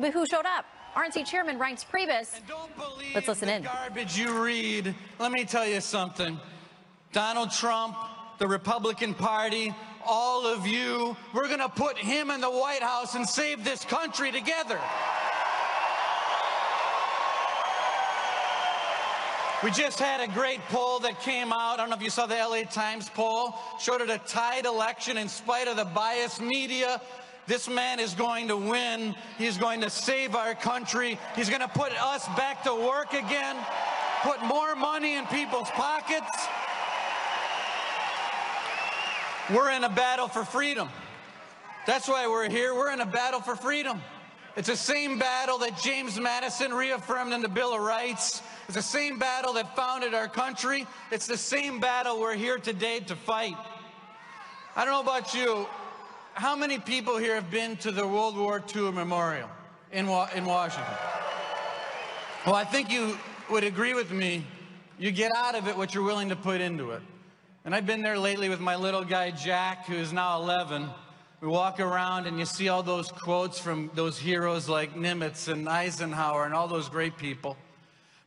but who showed up? RNC Chairman Reince Priebus. And don't believe Let's listen in. Garbage you read. Let me tell you something. Donald Trump, the Republican Party, all of you, we're going to put him in the White House and save this country together. We just had a great poll that came out. I don't know if you saw the LA Times poll. Showed it a tied election in spite of the biased media. This man is going to win. He's going to save our country. He's going to put us back to work again, put more money in people's pockets. We're in a battle for freedom. That's why we're here. We're in a battle for freedom. It's the same battle that James Madison reaffirmed in the Bill of Rights. It's the same battle that founded our country. It's the same battle we're here today to fight. I don't know about you. How many people here have been to the World War II Memorial in Washington? Well, I think you would agree with me. You get out of it what you're willing to put into it. And I've been there lately with my little guy, Jack, who is now 11. We walk around and you see all those quotes from those heroes like Nimitz and Eisenhower and all those great people.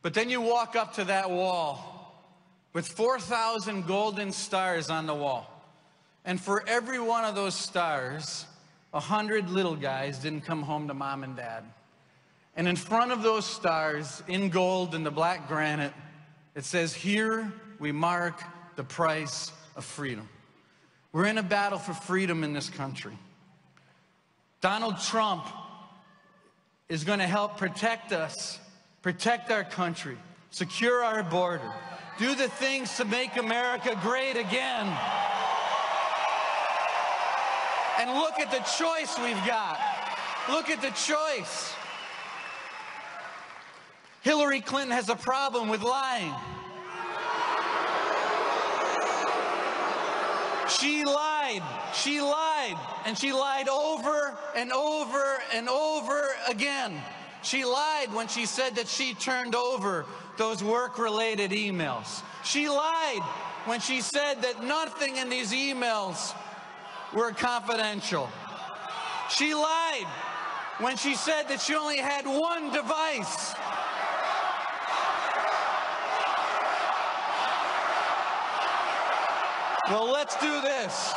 But then you walk up to that wall with 4,000 golden stars on the wall. And for every one of those stars, 100 little guys didn't come home to mom and dad. And in front of those stars, in gold and the black granite, it says, "Here we mark the price of freedom." We're in a battle for freedom in this country. Donald Trump is going to help protect us, protect our country, secure our border, do the things to make America great again. And look at the choice we've got. Look at the choice. Hillary Clinton has a problem with lying. She lied, and she lied over and over and over again. She lied when she said that she turned over those work-related emails. She lied when she said that nothing in these emails were confidential. She lied when she said that she only had one device. Well, let's do this.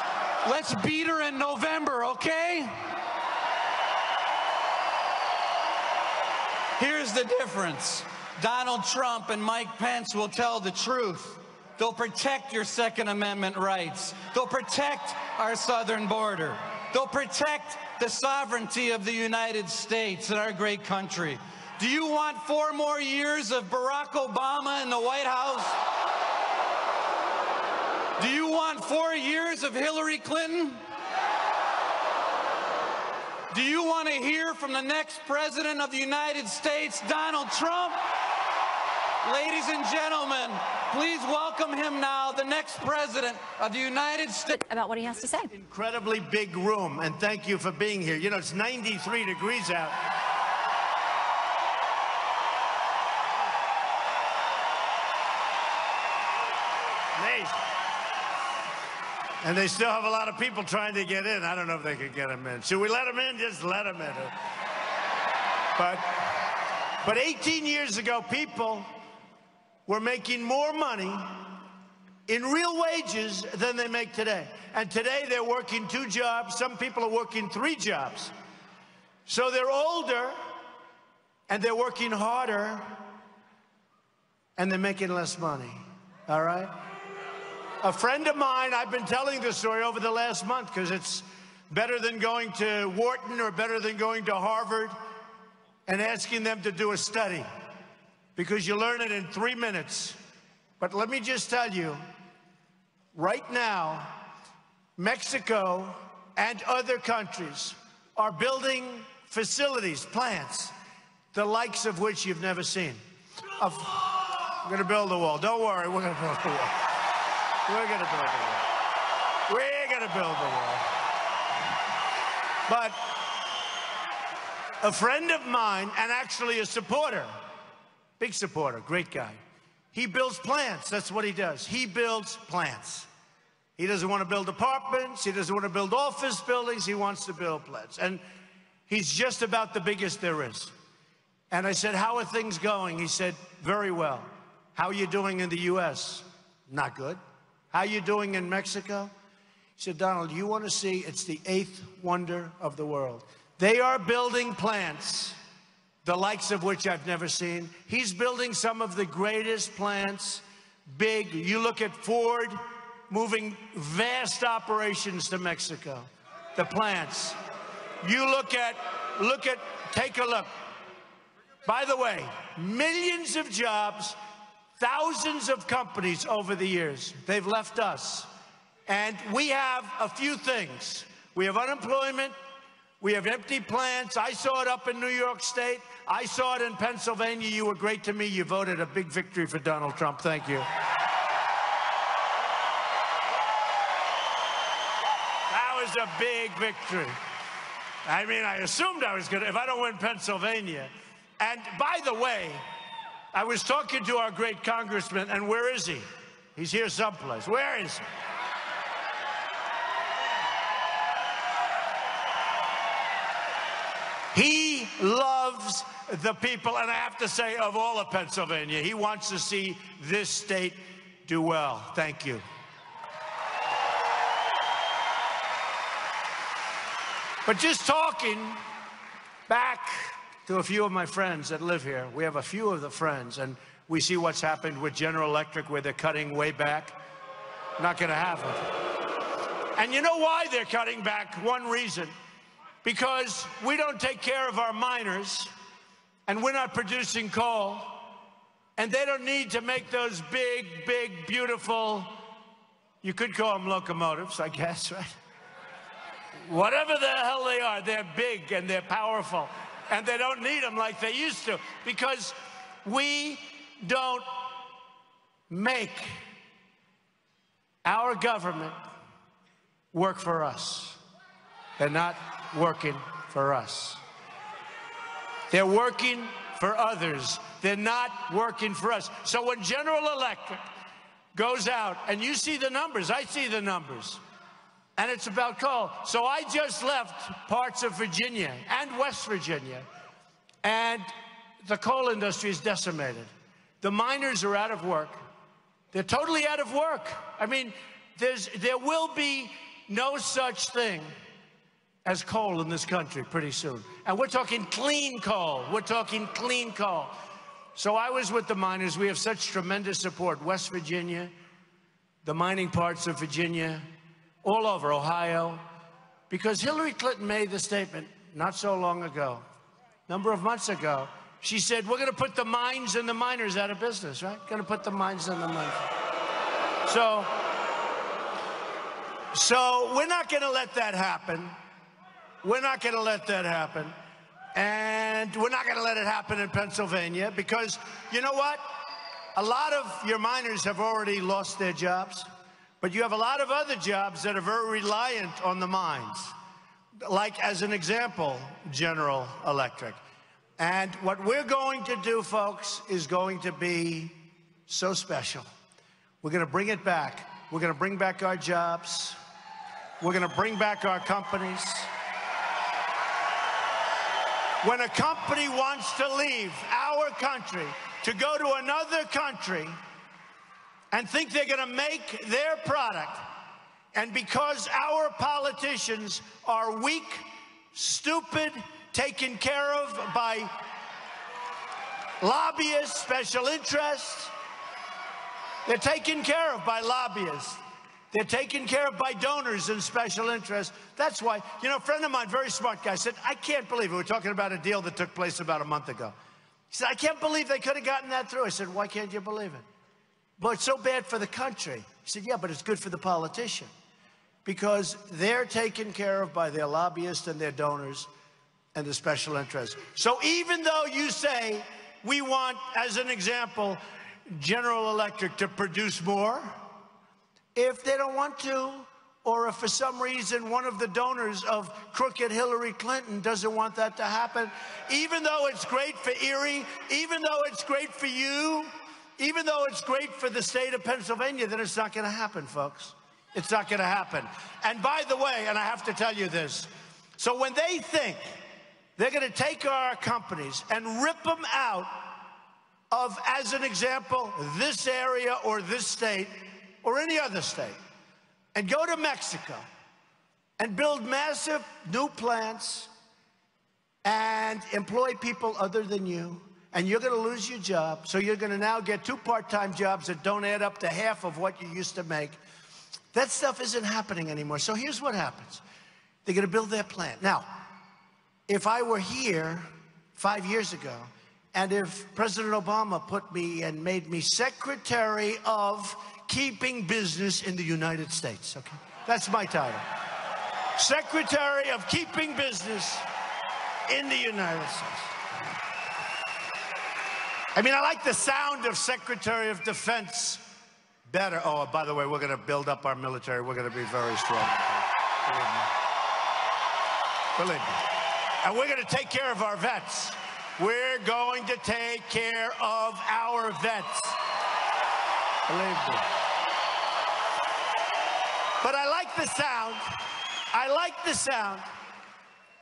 Let's beat her in November, okay? Here's the difference. Donald Trump and Mike Pence will tell the truth. They'll protect your Second Amendment rights. They'll protect our southern border. They'll protect the sovereignty of the United States and our great country. Do you want 4 more years of Barack Obama in the White House? Do you want 4 years of Hillary Clinton? Do you want to hear from the next president of the United States, Donald Trump? Ladies and gentlemen, please welcome him now, the next president of the United States. About what he has to say. Incredibly big room, and thank you for being here. You know, it's 93 degrees out. Amazing. And they still have a lot of people trying to get in. I don't know if they could get them in. Should we let them in? Just let them in. But 18 years ago, people were making more money in real wages than they make today. And today they're working 2 jobs. Some people are working 3 jobs. So they're older and they're working harder and they're making less money. All right? A friend of mine, I've been telling this story over the last month because it's better than going to Wharton or better than going to Harvard and asking them to do a study because you learn it in 3 minutes. But let me just tell you, right now, Mexico and other countries are building facilities, plants, the likes of which you've never seen. We're going to build a wall. Don't worry, we're going to build a wall. We're going to build the wall. We're going to build the wall. But a friend of mine, and actually a supporter, big supporter, great guy, he builds plants. That's what he does. He builds plants. He doesn't want to build apartments. He doesn't want to build office buildings. He wants to build plants. And He's just about the biggest there is. And I said, how are things going? He said, very well. How are you doing in the U.S.? Not good. How are you doing in Mexico? He said, Donald, you want to see, it's the 8th wonder of the world. They are building plants, the likes of which I've never seen. He's building some of the greatest plants, big. You look at Ford moving vast operations to Mexico, the plants. You take a look. By the way, millions of jobs, thousands of companies over the years, they've left us. And we have a few things. We have unemployment. We have empty plants. I saw it up in New York State. I saw it in Pennsylvania. You were great to me. You voted a big victory for Donald Trump. Thank you. That was a big victory. I mean, I assumed I was going to, if I don't win Pennsylvania. And by the way, I was talking to our great congressman, and where is he? He's here someplace. Where is he? He loves the people, and I have to say, of all of Pennsylvania, he wants to see this state do well. Thank you. But just talking back to a few of my friends that live here, we have a few of the friends, and we see what's happened with General Electric, where they're cutting way back. Not going to happen. And you know why they're cutting back? One reason. Because we don't take care of our miners, and we're not producing coal, and they don't need to make those big, big, beautiful, you could call them locomotives, I guess, right? Whatever the hell they are, they're big and they're powerful, and they don't need them like they used to, because we don't make our government work for us. They're not working for us. They're working for others. They're not working for us. So when General Electric goes out, and you see the numbers, I see the numbers, and it's about coal. So I just left parts of Virginia and West Virginia, and the coal industry is decimated. The miners are out of work. They're totally out of work. I mean, there will be no such thing as coal in this country pretty soon. And we're talking clean coal. We're talking clean coal. So I was with the miners. We have such tremendous support. West Virginia, the mining parts of Virginia, all over Ohio, because Hillary Clinton made the statement not so long ago, a number of months ago. She said, we're going to put the mines and the miners out of business, right? Going to put the mines and the miners. So we're not going to let that happen. We're not going to let that happen. And we're not going to let it happen in Pennsylvania, because you know what? A lot of your miners have already lost their jobs, but you have a lot of other jobs that are very reliant on the mines. Like, as an example, General Electric. And what we're going to do, folks, is going to be so special. We're going to bring it back. We're going to bring back our jobs. We're going to bring back our companies. When a company wants to leave our country to go to another country and think they're going to make their product, and because our politicians are weak, stupid, taken care of by lobbyists, special interests, they're taken care of by lobbyists. They're taken care of by donors and special interests. That's why, you know, a friend of mine, very smart guy, said, I can't believe it. We're talking about a deal that took place about a month ago. He said, I can't believe they could have gotten that through. I said, why can't you believe it? Well, it's so bad for the country. He said, yeah, but it's good for the politician, because they're taken care of by their lobbyists and their donors and the special interests. So even though you say we want, as an example, General Electric to produce more, if they don't want to, or if for some reason one of the donors of crooked Hillary Clinton doesn't want that to happen, even though it's great for Erie, even though it's great for you, even though it's great for the state of Pennsylvania, then it's not going to happen, folks. It's not going to happen. And by the way, and I have to tell you this, so when they think They're going to take our companies and rip them out of, as an example, this area or this state or any other state, and go to Mexico and build massive new plants and employ people other than you, and you're going to lose your job. So you're going to now get 2 part-time jobs that don't add up to half of what you used to make. That stuff isn't happening anymore. So here's what happens. They're going to build their plant. Now, if I were here 5 years ago, and if President Obama put me and made me Secretary of Keeping Business in the United States, okay? That's my title. Secretary of Keeping Business in the United States. I mean, I like the sound of Secretary of Defense better. Oh, by the way, we're going to build up our military. We're going to be very strong. Believe me. And we're going to take care of our vets. We're going to take care of our vets. Believe me. But I like the sound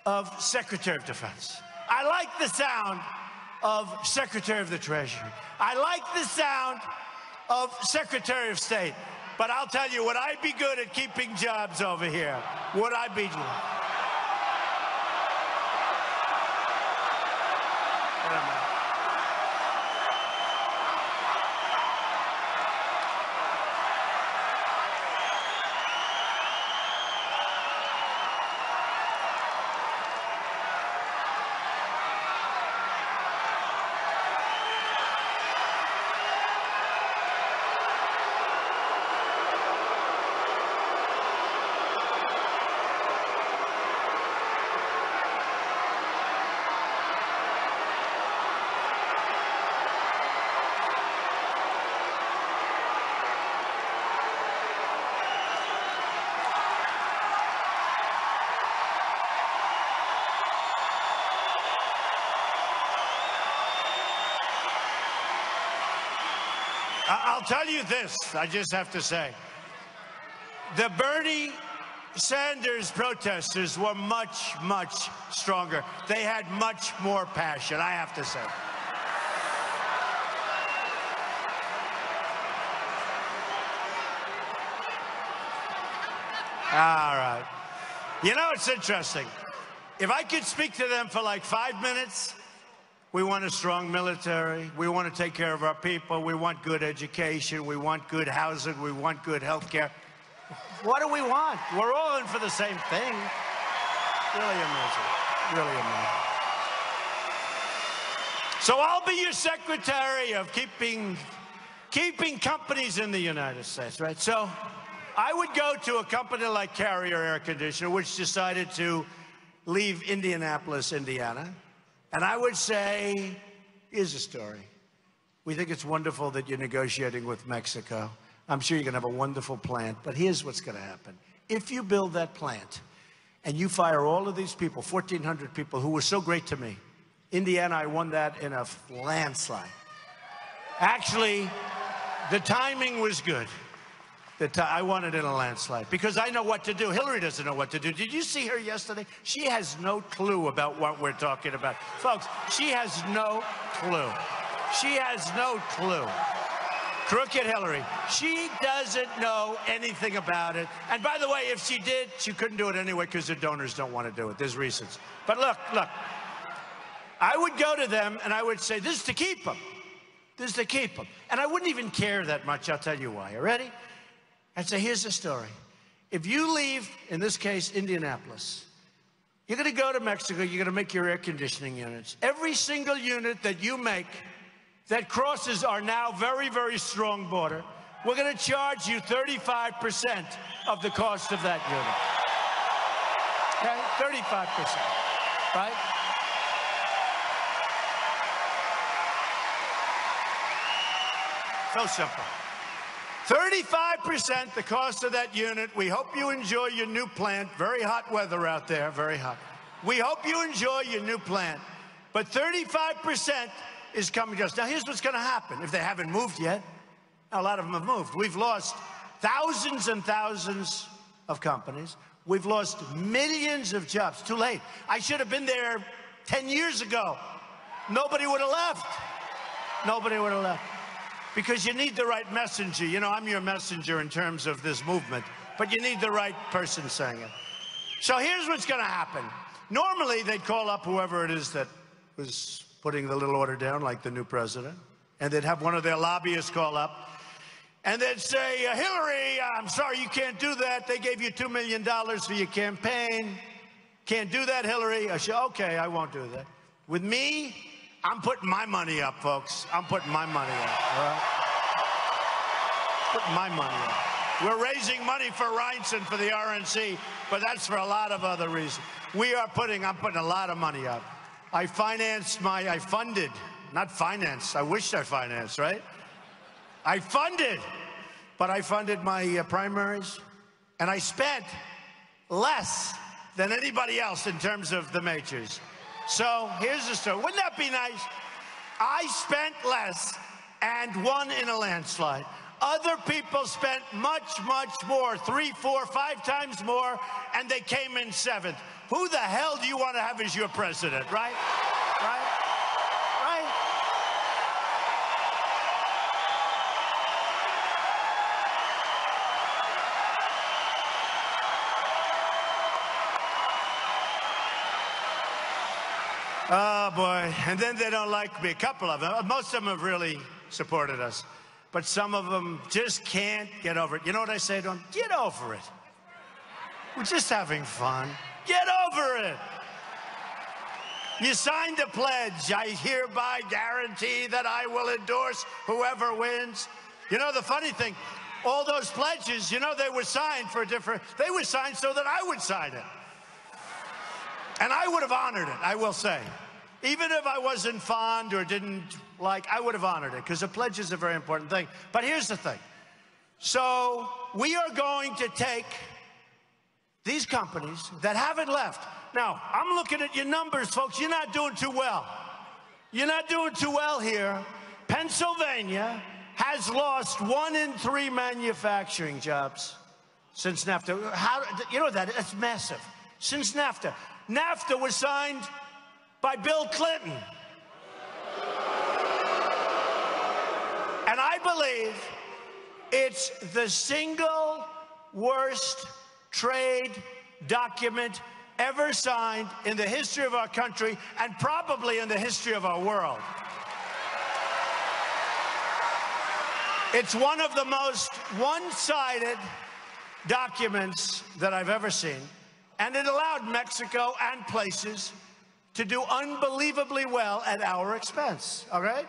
of Secretary of Defense. I like the sound of Secretary of the Treasury. I like the sound of Secretary of State. But I'll tell you, would I be good at keeping jobs over here? Would I be good? I'll tell you this, I just have to say. The Bernie Sanders protesters were much, much stronger. They had much more passion, I have to say. All right. You know, it's interesting. If I could speak to them for like 5 minutes, we want a strong military. We want to take care of our people. We want good education. We want good housing. We want good health care. What do we want? We're all in for the same thing. Really amazing. Really amazing. So I'll be your Secretary of keeping companies in the United States, right? So I would go to a company like Carrier Air Conditioner, which decided to leave Indianapolis, Indiana. And I would say, here's a story. We think it's wonderful that you're negotiating with Mexico. I'm sure you're going to have a wonderful plant, but here's what's going to happen. If you build that plant and you fire all of these people, 1,400 people who were so great to me, Indiana, I won that in a landslide. Actually, the timing was good. I won it in a landslide because I know what to do. Hillary doesn't know what to do. Did you see her yesterday? She has no clue about what we're talking about. Folks, she has no clue. She has no clue. Crooked Hillary. She doesn't know anything about it. And by the way, if she did, she couldn't do it anyway because the donors don't want to do it. There's reasons. But look. I would go to them and I would say, this is to keep them. This is to keep them. And I wouldn't even care that much. I'll tell you why. You ready? I'd say, here's the story. If you leave, in this case, Indianapolis, you're going to go to Mexico, you're going to make your air conditioning units. Every single unit that you make that crosses our now very, very strong border, we're going to charge you 35% of the cost of that unit. Okay? 35%. Right? So simple. 35% the cost of that unit. We hope you enjoy your new plant. Very hot weather out there, very hot. We hope you enjoy your new plant. But 35% is coming to us. Now, here's what's going to happen if they haven't moved yet. A lot of them have moved. We've lost thousands and thousands of companies. We've lost millions of jobs. Too late. I should have been there 10 years ago, nobody would have left. Nobody would have left. Because you need the right messenger. You know, I'm your messenger in terms of this movement, but you need the right person saying it. So here's what's going to happen. Normally, they'd call up whoever it is that was putting the little order down, like the new president, and they'd have one of their lobbyists call up, and they'd say, Hillary, I'm sorry, you can't do that. They gave you $2 million for your campaign. Can't do that, Hillary. I said, okay, I won't do that. With me, I'm putting my money up, folks. I'm putting my money up, all right? Putting my money up. We're raising money for Reince and for the RNC, but that's for a lot of other reasons. I'm putting a lot of money up. I funded, not financed. I wished I financed, right? I funded my primaries, and I spent less than anybody else in terms of the majors. So here's the story. Wouldn't that be nice? I spent less and won in a landslide. Other people spent much, much more, 3, 4, 5 times more, and they came in 7th. Who the hell do you want to have as your president, right? Right? Right? Oh, boy. And then they don't like me. A couple of them. Most of them have really supported us. But some of them just can't get over it. You know what I say to them? Get over it. We're just having fun. Get over it. You signed a pledge. I hereby guarantee that I will endorse whoever wins. You know, the funny thing, all those pledges, you know, they were signed they were signed so that I would sign it. And I would have honored it, I will say. Even if I wasn't fond or didn't like, I would have honored it, because a pledge is a very important thing. But here's the thing. So we are going to take these companies that haven't left. Now, I'm looking at your numbers, folks. You're not doing too well. You're not doing too well here. Pennsylvania has lost 1 in 3 manufacturing jobs since NAFTA. You know that? That's massive. Since NAFTA. NAFTA was signed by Bill Clinton. And I believe it's the single worst trade document ever signed in the history of our country, and probably in the history of our world. It's one of the most one-sided documents that I've ever seen, and it allowed Mexico and places to do unbelievably well at our expense, all right?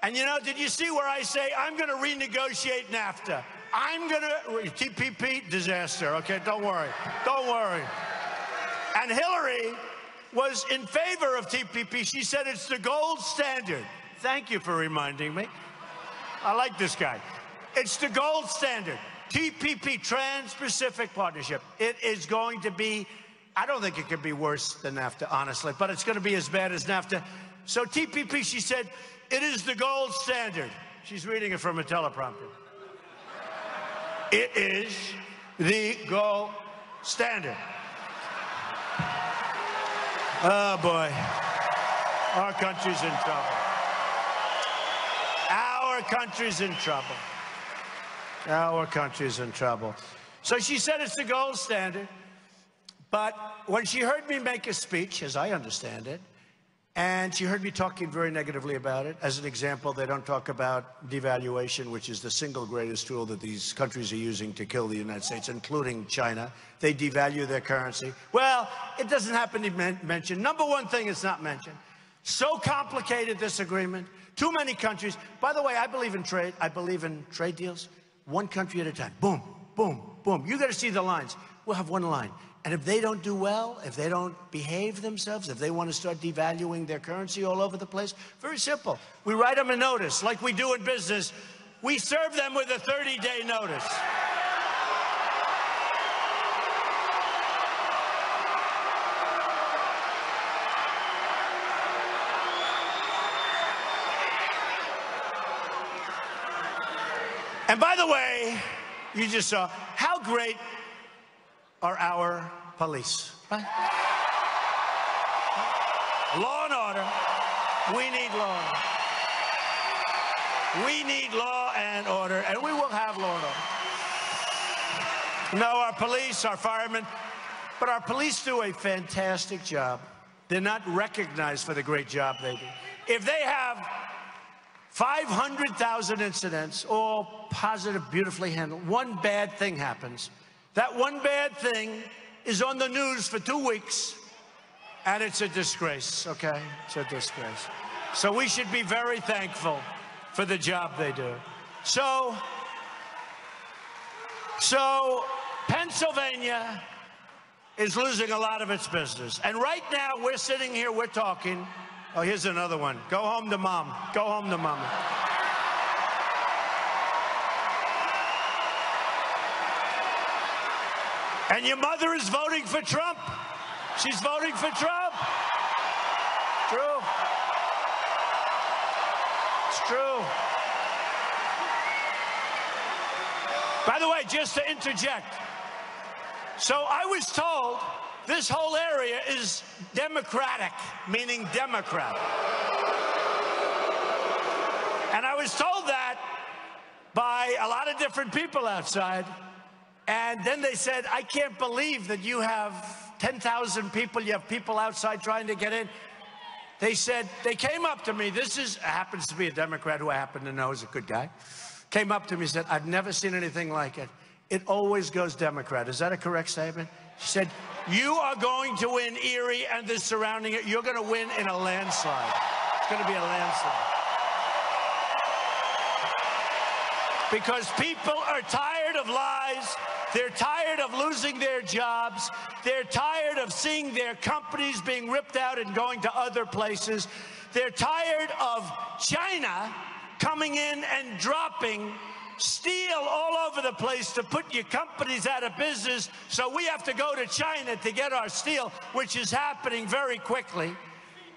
And you know, did you see where I say, I'm gonna renegotiate NAFTA? TPP, disaster, okay? Don't worry, don't worry. And Hillary was in favor of TPP. She said it's the gold standard. Thank you for reminding me. I like this guy. It's the gold standard. TPP, Trans-Pacific Partnership. It is going to be, I don't think it could be worse than NAFTA, honestly, but it's going to be as bad as NAFTA. So TPP, she said, it is the gold standard. She's reading it from a teleprompter. It is the gold standard. Oh, boy. Our country's in trouble. Our country's in trouble. Our country's in trouble. So she said it's the gold standard. But when she heard me make a speech, as I understand it, and she heard me talking very negatively about it. As an example, they don't talk about devaluation, which is the single greatest tool that these countries are using to kill the United States, including China. They devalue their currency. Well, it doesn't happen to be mentioned. Number one thing is not mentioned. So complicated, this agreement. Too many countries. By the way, I believe in trade. I believe in trade deals. One country at a time. Boom, boom, boom. You got to see the lines. We'll have one line. And if they don't do well, if they don't behave themselves, if they want to start devaluing their currency all over the place, very simple. We write them a notice like we do in business. We serve them with a 30-day notice. And by the way, you just saw how great are our police, right? Law and order. We need law. We need law and order, and we will have law and order. No, our police, our firemen, but our police do a fantastic job. They're not recognized for the great job they do. If they have 500,000 incidents, all positive, beautifully handled, one bad thing happens. That one bad thing is on the news for 2 weeks, and it's a disgrace, okay? It's a disgrace. So we should be very thankful for the job they do. So Pennsylvania is losing a lot of its business. And right now, we're sitting here, we're talking. Oh, here's another one. Go home to mom. Go home to mama. And your mother is voting for Trump. She's voting for Trump. True. It's true. By the way, just to interject. So I was told this whole area is Democratic, meaning Democrat. And I was told that by a lot of different people outside. And then they said, I can't believe that you have 10,000 people, you have people outside trying to get in. They said, they came up to me, happens to be a Democrat who I happen to know is a good guy, came up to me and said, I've never seen anything like it. It always goes Democrat. Is that a correct statement? She said, you are going to win Erie and the surrounding it. You're going to win in a landslide. It's going to be a landslide. Because people are tired of lies. They're tired of losing their jobs. They're tired of seeing their companies being ripped out and going to other places. They're tired of China coming in and dropping steel all over the place to put your companies out of business. So we have to go to China to get our steel, which is happening very quickly.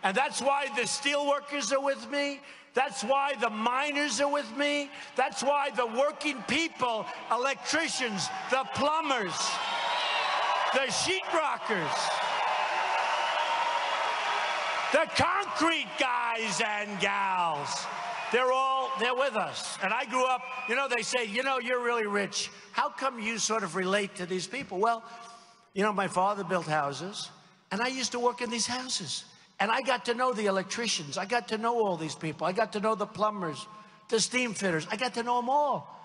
And that's why the steel workers are with me. That's why the miners are with me. That's why the working people, electricians, the plumbers, the sheetrockers, the concrete guys and gals, they're with us. And I grew up, you know, they say, you know, you're really rich. How come you sort of relate to these people? Well, you know, my father built houses, and I used to work in these houses. And I got to know the electricians. I got to know all these people. I got to know the plumbers, the steam fitters. I got to know them all.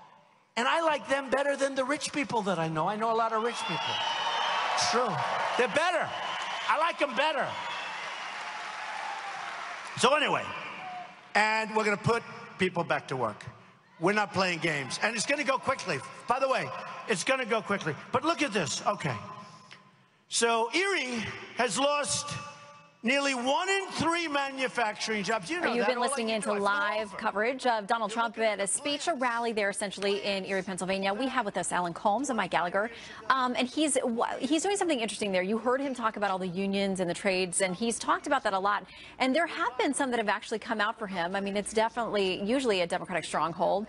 And I like them better than the rich people that I know. I know a lot of rich people. It's true. They're better. I like them better. So anyway, and we're going to put people back to work. We're not playing games. And it's going to go quickly. By the way, it's going to go quickly. But look at this. Okay. So Erie has lost nearly 1 in 3 manufacturing jobs. You know, you've been listening into live coverage of Donald Trump at a speech, a rally there essentially in Erie, Pennsylvania. We have with us Alan Colmes and Mike Gallagher. And he's doing something interesting there. You heard him talk about all the unions and the trades, and he's talked about that a lot. And there have been some that have actually come out for him. I mean, it's definitely usually a Democratic stronghold.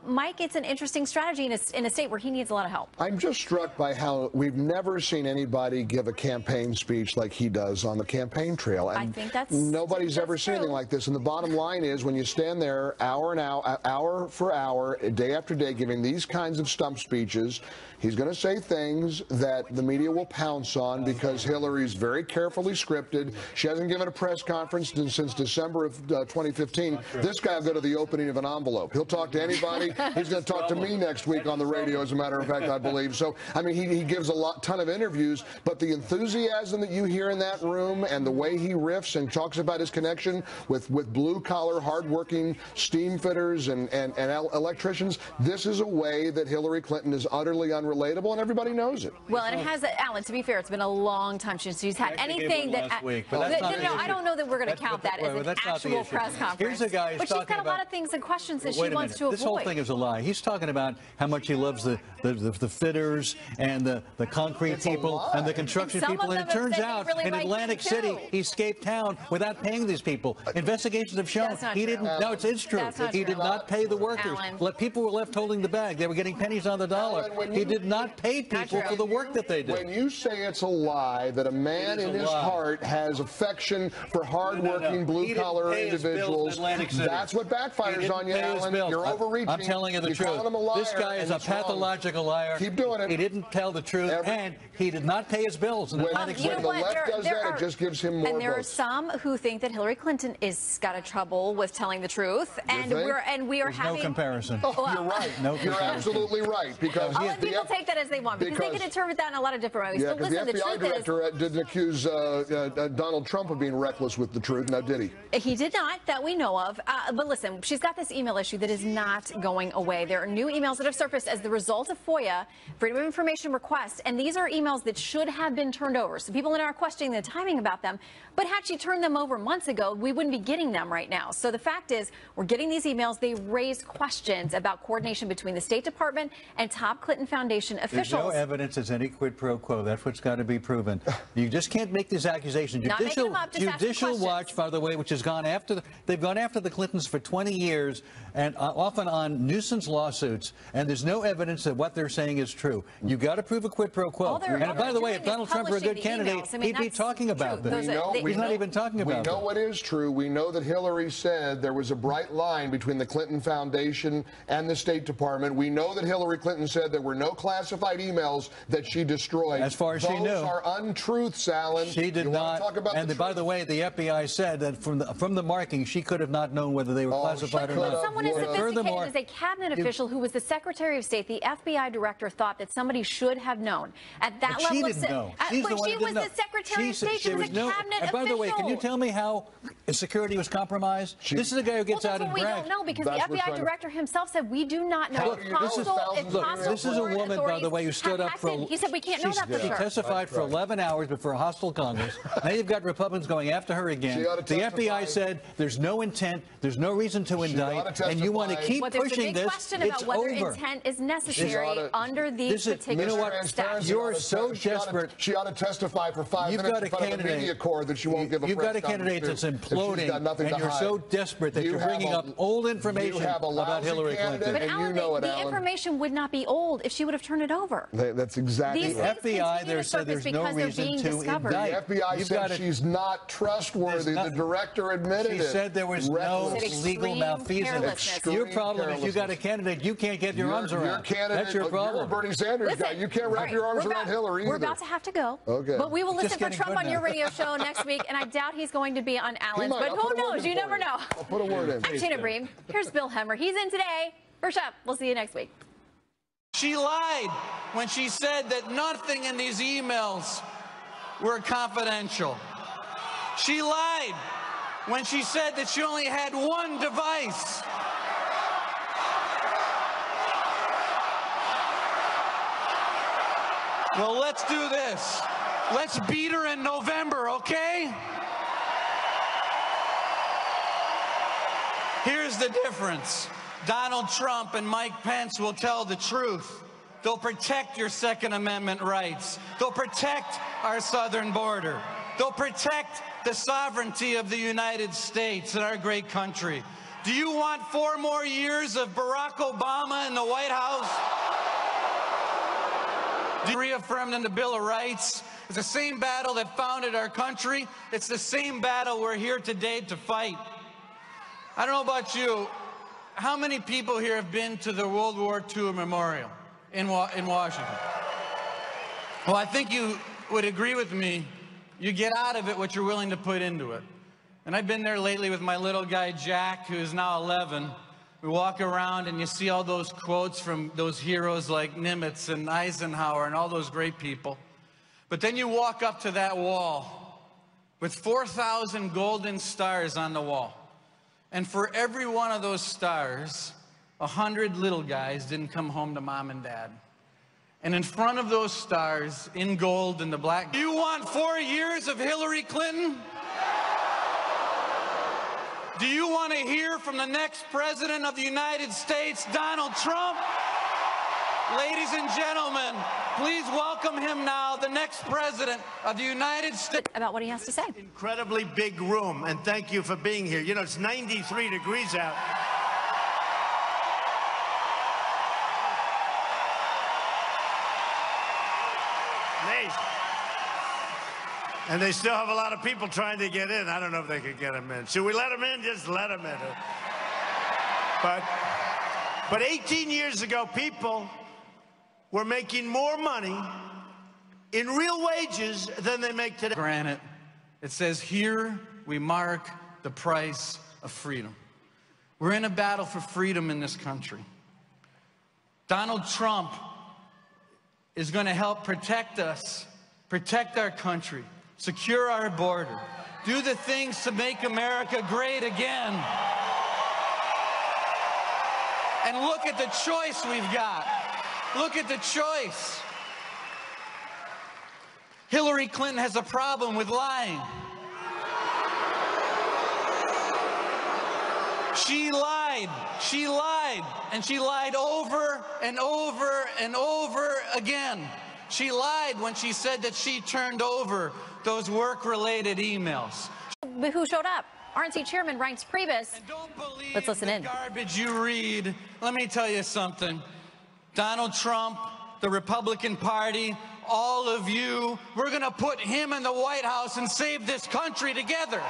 Mike, it's an interesting strategy in a state where he needs a lot of help. I'm just struck by how we've never seen anybody give a campaign speech like he does on the campaign trail. And I think nobody's ever seen anything like this. And the bottom line is, when you stand there hour for hour, day after day, giving these kinds of stump speeches, he's going to say things that the media will pounce on because Hillary's very carefully scripted. She hasn't given a press conference since December of 2015. This guy will go to the opening of an envelope. He'll talk to anybody. He's going to talk to me next week on the radio, as a matter of fact, I believe. So, I mean, he gives a ton of interviews, but the enthusiasm that you hear in that room and the way he riffs and talks about his connection with blue-collar, hard-working steam fitters and electricians, this is a way that Hillary Clinton is utterly unrelatable, and everybody knows it. Well, and it has, Alan, to be fair, it's been a long time since she's had anything that... I don't know that we're going to count that as an actual press conference. Here's a guy but she's got a lot of things and questions that she wants to avoid. This whole thing is a lie. He's talking about how much he loves the fitters and the concrete people and the construction people, and it turns out in Atlantic City, true. he escaped town without paying these people. Investigations have shown That's not he true. didn't. No, it's true. That's not He true. did not pay the workers. Alan. People were left holding the bag. They were getting pennies on the dollar. Alan, He did not pay people for the work that they did. When you say it's a lie that a man in his heart has affection for hardworking blue-collar individuals, that's what backfires on you, Alan. You're overreaching. I'm telling you the truth. Calling him a liar, This guy is and a it's wrong. pathological liar. Keep doing it. He didn't tell the truth, and he did not pay his bills. In When, Atlantic You City. know the what? left does that, it just gives him more And there votes. are some who think that Hillary Clinton is got a trouble with telling the truth, and think? we are There's having no comparison. Oh, you're right. No You're comparison. absolutely right. Because I'll let people take that as they want because they can interpret that in a lot of different ways. Yeah, But because listen, the the FBI truth is, director didn't accuse Donald Trump of being reckless with the truth. Now, did he? he did not, that we know of. But listen, she's got this email issue that is not going away. There are new emails that have surfaced as the result of FOIA, Freedom of Information requests, and these are emails that should have been turned over. So people are questioning the timing about them. But had she turned them over months ago, we wouldn't be getting them right now. So the fact is, we're getting these emails. They raise questions about coordination between the State Department and top Clinton Foundation officials. There's no evidence there's any quid pro quo. That's what's got to be proven. You just can't make these accusations. Not making them up, just asking Judicial questions. Watch, by the way, which has gone after they've gone after the Clintons for 20 years and often on nuisance lawsuits, and there's no evidence that what they're saying is true. You got to prove a quid pro quo. All they're And by the way, if doing Donald is Trump were a good publishing the candidate, emails. I mean, he'd be that's talking about true. this. He's not even talking about We know this. what is true. We know that Hillary said there was a bright line between the Clinton Foundation and the State Department. We know that Hillary Clinton said there were no classified emails that she destroyed. As far as she knew. Those are untruths, Alan. She did You not. want to talk about And by the way, the FBI said that from the marking, she could have not known whether they were classified or could not. have. Someone as sophisticated Furthermore, as a cabinet official who was the Secretary of State, the FBI director thought that somebody should have known. At that But level she of didn't know. She's when the one she who was didn't know. the Secretary of State, she was a cabinet and by official. the way, can you tell me how security was compromised? This is a guy who gets well, out that's and what we brags. don't know because That's the what's FBI trying to- director himself said we do not know. Look, this is thousands of emails. This is a woman, by the way, who stood up for. He said we can't know that for She sure. testified for 11 hours before a hostile Congress. Now you've got Republicans going after her again. She ought to The testify. FBI said there's no intent, there's no reason to indict, and you want to testify. keep Well, there's a pushing big this. question It's about whether over. intent is necessary ought to- under these This is- particular you know what? statutes. You're so desperate. She ought to testify for 5 You've minutes got a in front of the candidate. media corps that she won't give a You've press got a candidate conference that's to. If imploding, she's got nothing and to you're hide. so desperate that You you're have bringing a- up old information you have a about lousy Hillary candidate, Clinton. But and you Alan, know it, the Alan. information would not be old if she would have turned it over. That's exactly These right. things FBI continue there to said surface there's no because they're reason being to discovered. indict. The FBI You've said got to- she's not trustworthy. There's The director admitted She it. said there was no Reckless. legal Extreme malfeasance. carelessness. Your Extreme problem is you got a carelessness. candidate you can't get your arms Your around. candidate, That's your You're a problem. Bernie Sanders guy. You can't wrap Right. your arms We're around about- Hillary either. We're about to have to go. Okay. But we will Just listen for getting Trump good on your now. radio show next week, and I doubt he's going to be on He Alan's. might. But I'll who put a word knows? in You for never know. I'll put a word in. I'm Tina Bream. Here's Bill Hemmer. He's in today. First up, we'll see you next week. She lied when she said that nothing in these emails were confidential. She lied when she said that she only had one device. Well, let's do this. Let's beat her in November, okay? Here's the difference. Donald Trump and Mike Pence will tell the truth. They'll protect your Second Amendment rights. They'll protect our southern border. They'll protect the sovereignty of the United States and our great country. Do you want 4 more years of Barack Obama in the White House? Reaffirmed in the Bill of Rights. It's the same battle that founded our country. It's the same battle we're here today to fight. I don't know about you. How many people here have been to the World War II Memorial in Washington? Well, I think you would agree with me. You get out of it what you're willing to put into it. And I've been there lately with my little guy, Jack, who is now 11. We walk around and you see all those quotes from those heroes like Nimitz and Eisenhower and all those great people. But then you walk up to that wall with 4,000 golden stars on the wall. And for every one of those stars, 100 little guys didn't come home to mom and dad. And in front of those stars, in gold and the black, you want 4 years of Hillary Clinton? Do you want to hear from the next president of the United States, Donald Trump? Ladies and gentlemen, please welcome him now, the next president of the United States. About what he has to say. Incredibly big room, and thank you for being here. You know, it's 93 degrees out. Amazing. And they still have a lot of people trying to get in. I don't know if they could get them in. Should we let them in? Just let them in. But 18 years ago, people were making more money in real wages than they make today. Granted, it says here we mark the price of freedom. We're in a battle for freedom in this country. Donald Trump is going to help protect us, protect our country, secure our border, do the things to make America great again. And look at the choice we've got. Look at the choice. Hillary Clinton has a problem with lying. She lied, and she lied over and over and over again. She lied when she said that she turned over those work-related emails. Who showed up? RNC Chairman Reince Priebus. Let's listen in. Garbage you read. Let me tell you something. Donald Trump, the Republican Party, all of you, we're going to put him in the White House and save this country together.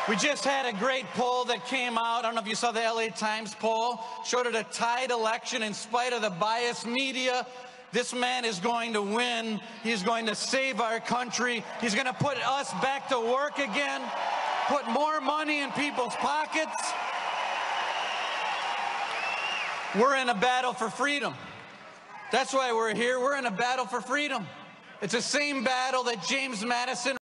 We just had a great poll that came out. I don't know if you saw the LA Times poll. Showed it a tied election in spite of the biased media. This man is going to win. He's going to save our country. He's going to put us back to work again, put more money in people's pockets. We're in a battle for freedom. That's why we're here. We're in a battle for freedom. It's the same battle that James Madison